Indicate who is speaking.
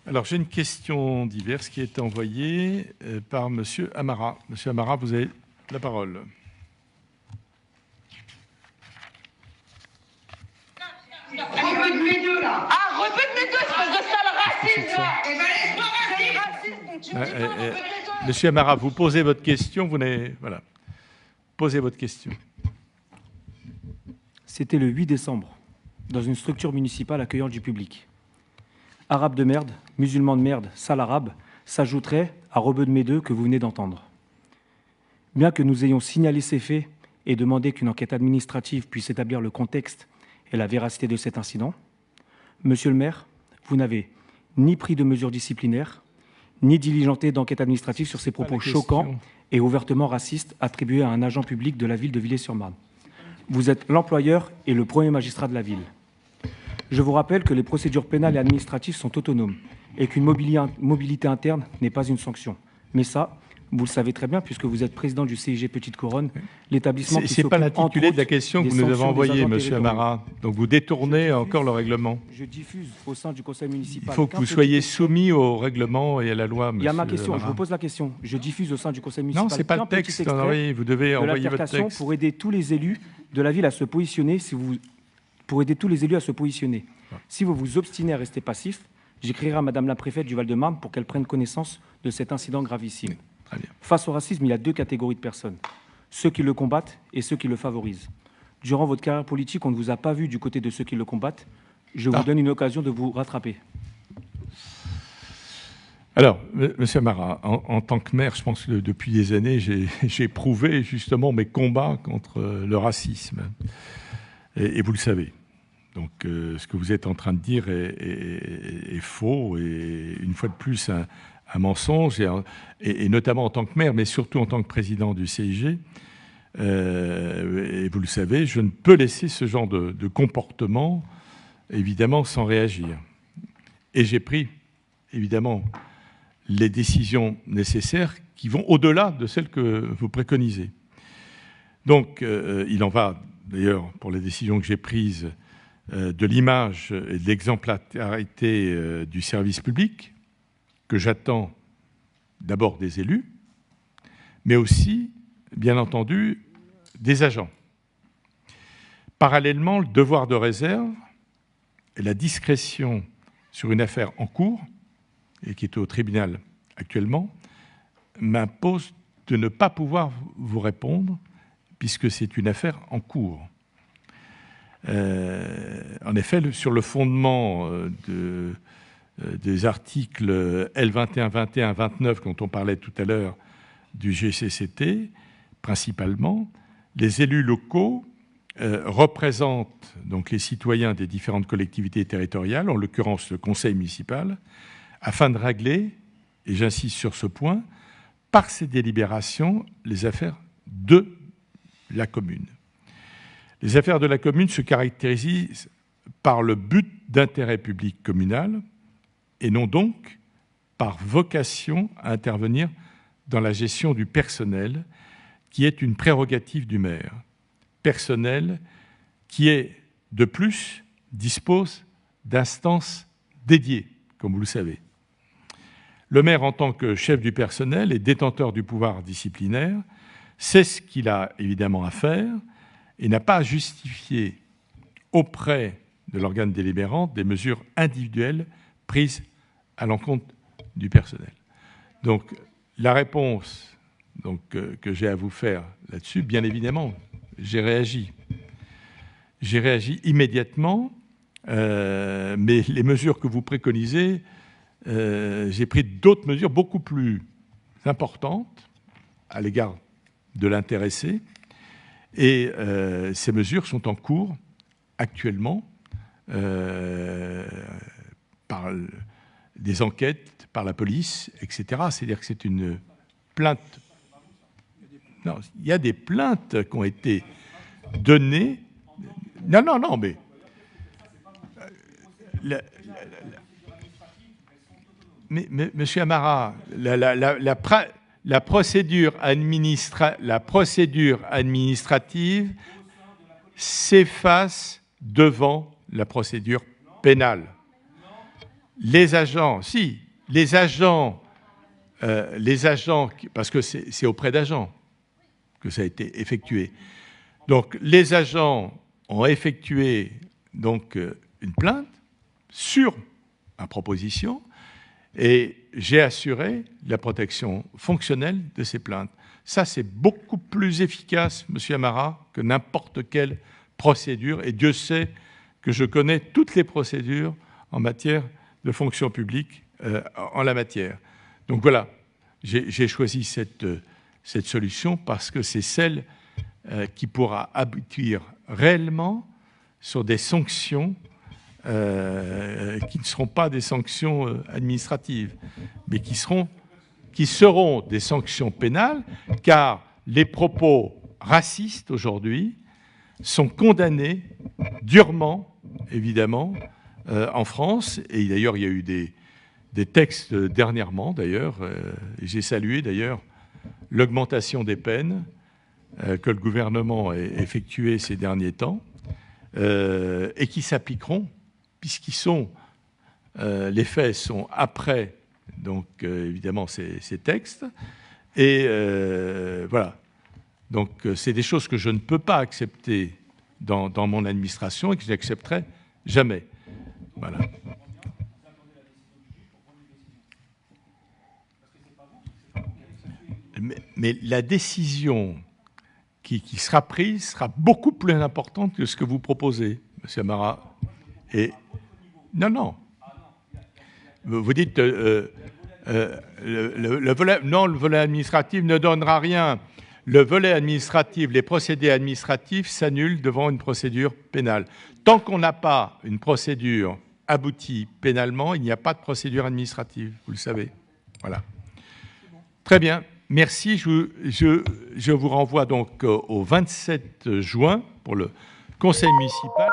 Speaker 1: Alors, j'ai une question diverse qui est envoyée par M. Amara. M. Amara, vous avez la parole.
Speaker 2: Rebut de mes deux, là. Ah, rebut de mes deux, espèce de sale raciste, là. Eh ben, laisse-moi raciste. Donc, tu me dis pas, rebut de mes deux.
Speaker 1: Monsieur Amara, vous posez votre question, Voilà. Posez votre question.
Speaker 3: C'était le 8 décembre, dans une structure municipale accueillant du public. Arabes de merde, musulmans de merde, sale arabe, s'ajouterait à rebeu de mes deux que vous venez d'entendre. Bien que nous ayons signalé ces faits et demandé qu'une enquête administrative puisse établir le contexte et la véracité de cet incident, Monsieur le maire, vous n'avez ni pris de mesures disciplinaires, ni diligenté d'enquête administrative sur ces propos choquants et ouvertement racistes attribués à un agent public de la ville de Villers-sur-Marne. Vous êtes l'employeur et le premier magistrat de la ville. Je vous rappelle que les procédures pénales et administratives sont autonomes et qu'une mobilité interne n'est pas une sanction. Mais ça, vous le savez très bien, puisque vous êtes président du CIG Petite Couronne, l'établissement qui s'occupe,
Speaker 1: pas l'intitulé de la question que vous nous avez envoyée, monsieur Amara. Donc vous détournez encore le règlement.
Speaker 3: Je diffuse au sein du conseil municipal.
Speaker 1: Il faut que vous soyez soumis au règlement et à la loi, monsieur.
Speaker 3: Il y a ma question,
Speaker 1: Amara.
Speaker 3: je vous pose la question. Je diffuse au sein du conseil municipal.
Speaker 1: Non, c'est pas le texte. Oui, vous devez envoyer votre texte.
Speaker 3: Pour aider tous les élus de la ville à se positionner, pour aider tous les élus à se positionner. Si vous vous obstinez à rester passif, j'écrirai à Madame la préfète du Val-de-Marne pour qu'elle prenne connaissance de cet incident gravissime.
Speaker 1: Oui, très bien.
Speaker 3: Face au racisme, il y a deux catégories de personnes, ceux qui le combattent et ceux qui le favorisent. Durant votre carrière politique, on ne vous a pas vu du côté de ceux qui le combattent. Je vous donne une occasion de vous rattraper.
Speaker 1: Alors, monsieur Amara, en tant que maire, je pense que depuis des années, j'ai prouvé justement mes combats contre le racisme. Et vous le savez. Donc, ce que vous êtes en train de dire est faux et, une fois de plus, un mensonge, et notamment en tant que maire, mais surtout en tant que président du CIG. Et vous le savez, je ne peux laisser ce genre de comportement, évidemment, sans réagir. Et j'ai pris, évidemment, les décisions nécessaires qui vont au-delà de celles que vous préconisez. Donc, il en va, d'ailleurs, pour les décisions que j'ai prises, de l'image et de l'exemplarité du service public, que j'attends d'abord des élus, mais aussi, bien entendu, des agents. Parallèlement, le devoir de réserve et la discrétion sur une affaire en cours, et qui est au tribunal actuellement, m'imposent de ne pas pouvoir vous répondre, puisque c'est une affaire en cours. En effet, sur le fondement des articles L21, 21, 29, dont on parlait tout à l'heure, du GCCT, principalement, les élus locaux représentent donc les citoyens des différentes collectivités territoriales, en l'occurrence le conseil municipal, afin de régler, et j'insiste sur ce point, par ces délibérations, les affaires de la commune. Les affaires de la commune se caractérisent par le but d'intérêt public communal et non donc par vocation à intervenir dans la gestion du personnel, qui est une prérogative du maire. Personnel qui est, de plus, dispose d'instances dédiées, comme vous le savez. Le maire, en tant que chef du personnel et détenteur du pouvoir disciplinaire, sait ce qu'il a évidemment à faire et n'a pas à justifier auprès de l'organe délibérant des mesures individuelles prises à l'encontre du personnel. Donc, la réponse que j'ai à vous faire là-dessus, bien évidemment, j'ai réagi. J'ai réagi immédiatement, mais les mesures que vous préconisez, j'ai pris d'autres mesures beaucoup plus importantes à l'égard de l'intéressé. Et ces mesures sont en cours actuellement par des enquêtes, par la police, etc. C'est-à-dire que c'est une plainte. Non, il y a des plaintes qui ont été données. Non, mais Monsieur Amara, la procédure administrative s'efface devant la procédure pénale. les agents, parce que c'est auprès d'agents que ça a été effectué. Donc, les agents ont effectué donc une plainte sur ma proposition et j'ai assuré la protection fonctionnelle de ces plaintes. Ça, c'est beaucoup plus efficace, M. Amara, que n'importe quelle procédure. Et Dieu sait que je connais toutes les procédures en matière de fonction publique en la matière. Donc voilà, j'ai choisi cette solution parce que c'est celle qui pourra aboutir réellement sur des sanctions qui ne seront pas des sanctions administratives, mais qui seront des sanctions pénales, car les propos racistes aujourd'hui sont condamnés durement, évidemment, en France. Et d'ailleurs, il y a eu des textes dernièrement, d'ailleurs, et j'ai salué d'ailleurs l'augmentation des peines que le gouvernement a effectuées ces derniers temps, et qui s'appliqueront, les faits sont après, donc évidemment, ces textes. Et voilà. Donc, c'est des choses que je ne peux pas accepter dans mon administration et que je n'accepterai jamais. Voilà. Mais la décision qui sera prise sera beaucoup plus importante que ce que vous proposez, M. Amara. Et non. Vous dites le volet administratif ne donnera rien. Le volet administratif, les procédés administratifs s'annulent devant une procédure pénale. Tant qu'on n'a pas une procédure aboutie pénalement, il n'y a pas de procédure administrative, vous le savez. Voilà. Très bien. Merci. Je vous renvoie donc au 27 juin pour le conseil municipal.